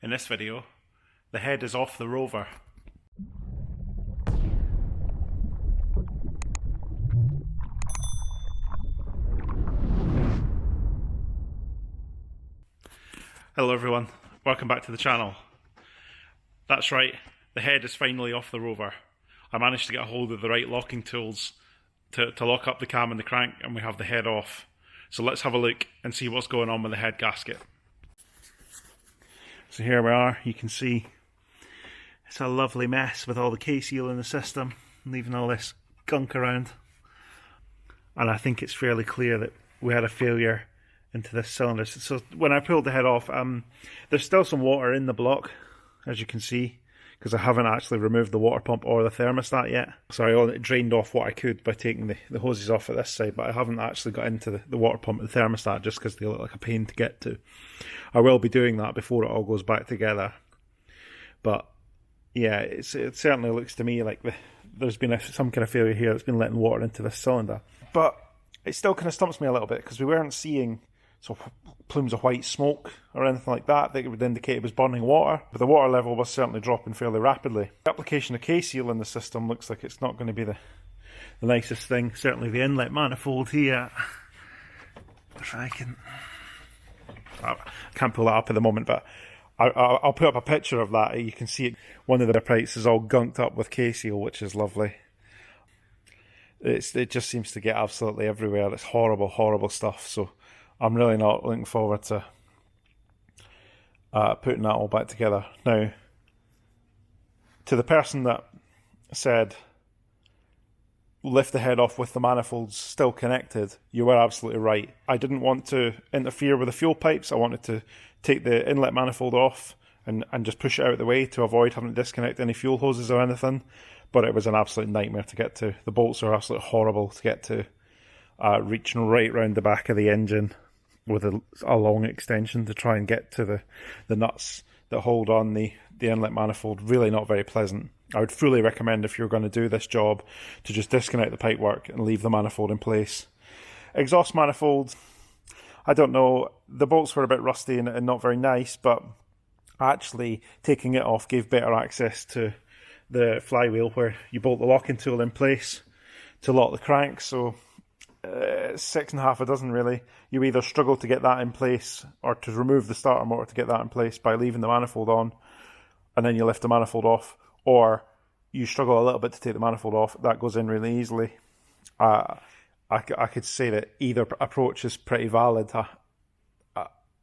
In this video, the head is off the Rover. Hello everyone, welcome back to the channel. That's right, the head is finally off the Rover. I managed to get a hold of the right locking tools to lock up the cam and the crank, and we have the head off. So let's have a look and see what's going on with the head gasket. So here we are, you can see it's a lovely mess with all the K-seal in the system, leaving all this gunk around. And I think it's fairly clear that we had a failure into this cylinder. So when I pulled the head off, there's still some water in the block, as you can see, because I haven't actually removed the water pump or the thermostat yet. So I only drained off what I could by taking the hoses off at this side, but I haven't actually got into the water pump and the thermostat just because they look like a pain to get to. I will be doing that before it all goes back together. But yeah, it certainly looks to me like there's been some kind of failure here that's been letting water into this cylinder. But it still kind of stumps me a little bit because we weren't seeing plumes of white smoke or anything like that would indicate it was burning water, but the water level was certainly dropping fairly rapidly. The application of K-seal in the system looks like it's not going to be the nicest thing. Certainly the inlet manifold here, if I can't pull that up at the moment, but I'll put up a picture of that. You can see it. One of the pipes is all gunked up with K-seal, which is lovely. It just seems to get absolutely everywhere. It's horrible, horrible stuff. So I'm really not looking forward to putting that all back together. Now, to the person that said lift the head off with the manifolds still connected, you were absolutely right. I didn't want to interfere with the fuel pipes. I wanted to take the inlet manifold off and just push it out of the way to avoid having to disconnect any fuel hoses or anything. But it was an absolute nightmare to get to. The bolts are absolutely horrible to get to, reaching right round the back of the engine with a long extension to try and get to the nuts that hold on the inlet manifold. Really not very pleasant. I would fully recommend, if you're going to do this job, to just disconnect the pipework and leave the manifold in place. Exhaust manifold, I don't know, the bolts were a bit rusty and not very nice, but actually taking it off gave better access to the flywheel where you bolt the locking tool in place to lock the crank. So 6.5 a dozen really. You either struggle to get that in place or to remove the starter motor to get that in place by leaving the manifold on, and then you lift the manifold off, or you struggle a little bit to take the manifold off. That goes in really easily. I could say that either approach is pretty valid.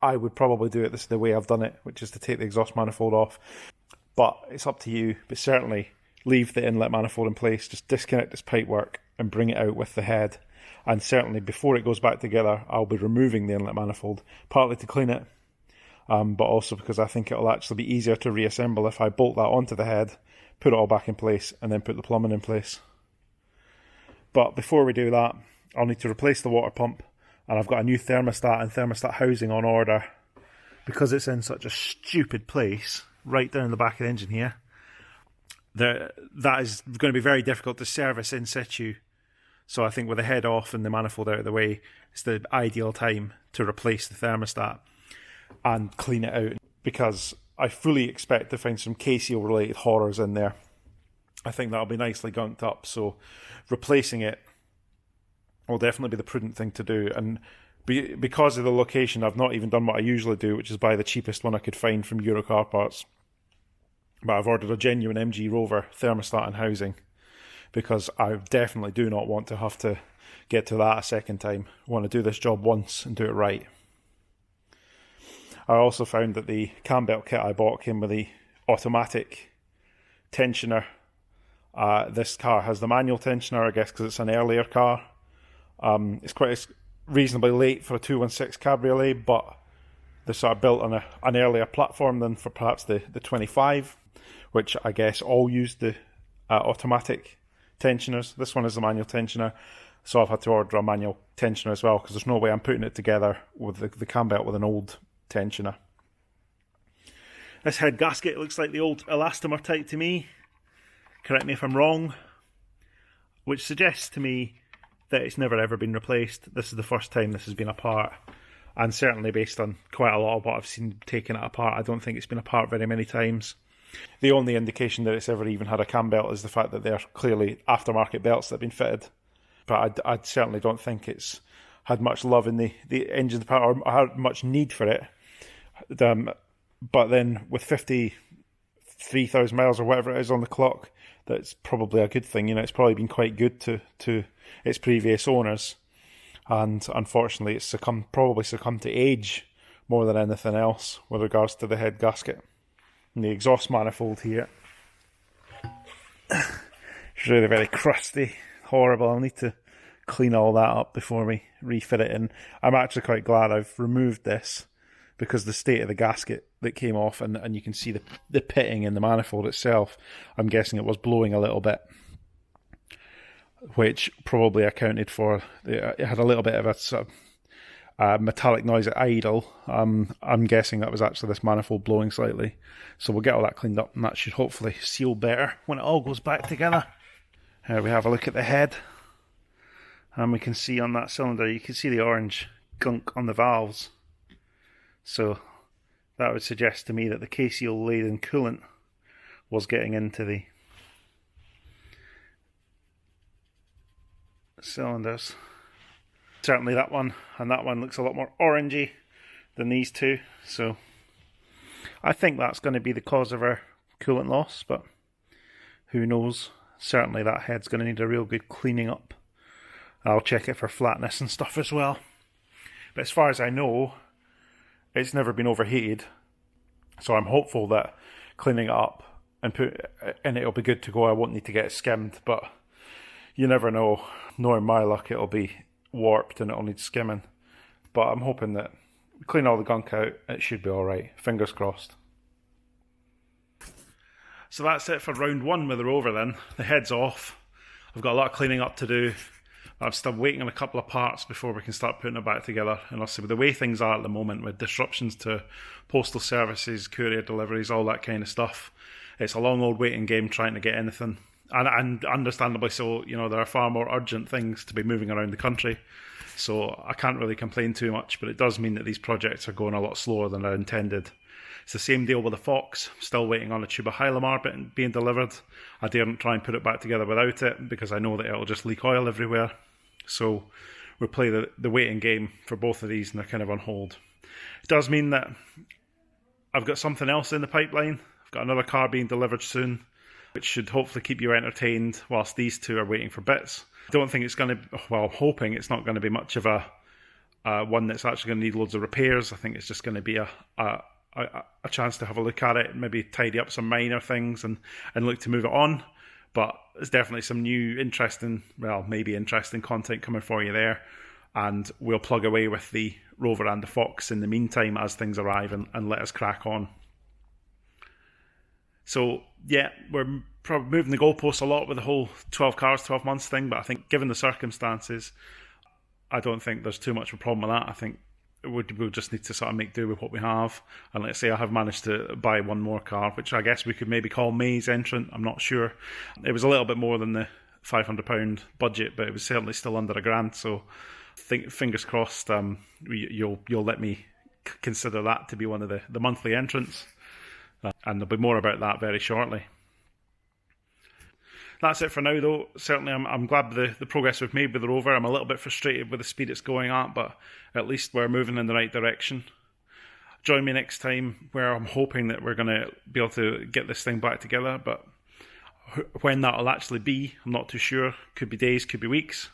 I would probably do it the way I've done it, which is to take the exhaust manifold off. But it's up to you. But certainly leave the inlet manifold in place. Just disconnect this pipework and bring it out with the head. And certainly before it goes back together, I'll be removing the inlet manifold, partly to clean it, but also because I think it'll actually be easier to reassemble if I bolt that onto the head, put it all back in place, and then put the plumbing in place. But before we do that, I'll need to replace the water pump, and I've got a new thermostat and thermostat housing on order. Because it's in such a stupid place, right down the back of the engine here, that is going to be very difficult to service in situ. So I think with the head off and the manifold out of the way, it's the ideal time to replace the thermostat and clean it out, because I fully expect to find some K-seal related horrors in there. I think that'll be nicely gunked up, so replacing it will definitely be the prudent thing to do. And because of the location, I've not even done what I usually do, which is buy the cheapest one I could find from Euro Car Parts. But I've ordered a genuine MG Rover thermostat and housing, because I definitely do not want to have to get to that a second time. I want to do this job once and do it right. I also found that the cam belt kit I bought came with the automatic tensioner. This car has the manual tensioner, I guess, because it's an earlier car. It's reasonably late for a 216 Cabriolet, but they're sort of built on an earlier platform than for perhaps the 25, which I guess all used the automatic tensioners. This one is the manual tensioner, so I've had to order a manual tensioner as well, because there's no way I'm putting it together with the cam belt with an old tensioner. This head gasket looks like the old elastomer type to me. Correct me if I'm wrong, which suggests to me that it's never ever been replaced. This is the first time this has been apart. And certainly based on quite a lot of what I've seen taking it apart, I don't think it's been apart very many times. The only indication that it's ever even had a cam belt is the fact that they're clearly aftermarket belts that have been fitted. But I certainly don't think it's had much love in the engine part, or had much need for it. But then with 53,000 miles or whatever it is on the clock, that's probably a good thing. It's probably been quite good to its previous owners. And unfortunately, it's probably succumbed to age more than anything else with regards to the head gasket. And the exhaust manifold here, it's really very crusty, horrible. I'll need to clean all that up before we refit it in. I'm actually quite glad I've removed this, because the state of the gasket that came off, and you can see the pitting in the manifold itself, I'm guessing it was blowing a little bit, which probably accounted for it had a little bit of a sort of metallic noise at idle. I'm guessing that was actually this manifold blowing slightly. So we'll get all that cleaned up, and that should hopefully seal better when it all goes back together. Here we have a look at the head, and we can see on that cylinder, you can see the orange gunk on the valves. So that would suggest to me that the KCl laden coolant was getting into the cylinders. Certainly that one and that one looks a lot more orangey than these two, so I think that's going to be the cause of our coolant loss, but who knows. Certainly that head's going to need a real good cleaning up. I'll check it for flatness and stuff as well. But as far as I know, it's never been overheated, so I'm hopeful that cleaning it up and it'll be good to go. I won't need to get it skimmed, but you never know. Knowing my luck, it'll be warped and it'll need skimming. But I'm hoping that clean all the gunk out, it should be alright. Fingers crossed. So that's it for round one with the Rover then. The head's off. I've got a lot of cleaning up to do. I'm still waiting on a couple of parts before we can start putting it back together. And also with the way things are at the moment, with disruptions to postal services, courier deliveries, all that kind of stuff, it's a long old waiting game trying to get anything. And understandably so, there are far more urgent things to be moving around the country. So I can't really complain too much, but it does mean that these projects are going a lot slower than they're intended. It's the same deal with the Fox. Still waiting on a tube of Hylamar being delivered. I daren't try and put it back together without it, because I know that it'll just leak oil everywhere. So we'll play the waiting game for both of these, and they're kind of on hold. It does mean that I've got something else in the pipeline. I've got another car being delivered soon, which should hopefully keep you entertained whilst these two are waiting for bits. I don't think it's going to, well, I'm hoping it's not going to be much of a one that's actually going to need loads of repairs. I think it's just going to be a chance to have a look at it, maybe tidy up some minor things and look to move it on. But there's definitely some new interesting content coming for you there. And we'll plug away with the Rover and the Fox in the meantime as things arrive, and let us crack on. So, yeah, we're probably moving the goalposts a lot with the whole 12 cars, 12 months thing. But I think given the circumstances, I don't think there's too much of a problem with that. I think we'll just need to sort of make do with what we have. And let's say I have managed to buy one more car, which I guess we could maybe call May's entrant. I'm not sure. It was a little bit more than the £500 budget, but it was certainly still under £1,000. So fingers crossed, you'll let me consider that to be one of the monthly entrants. And there'll be more about that very shortly. That's it for now, though. Certainly, I'm glad with the progress we've made with the Rover. I'm a little bit frustrated with the speed it's going at, but at least we're moving in the right direction. Join me next time, where I'm hoping that we're going to be able to get this thing back together, but when that'll actually be, I'm not too sure. Could be days, could be weeks.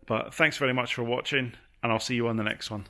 But thanks very much for watching, and I'll see you on the next one.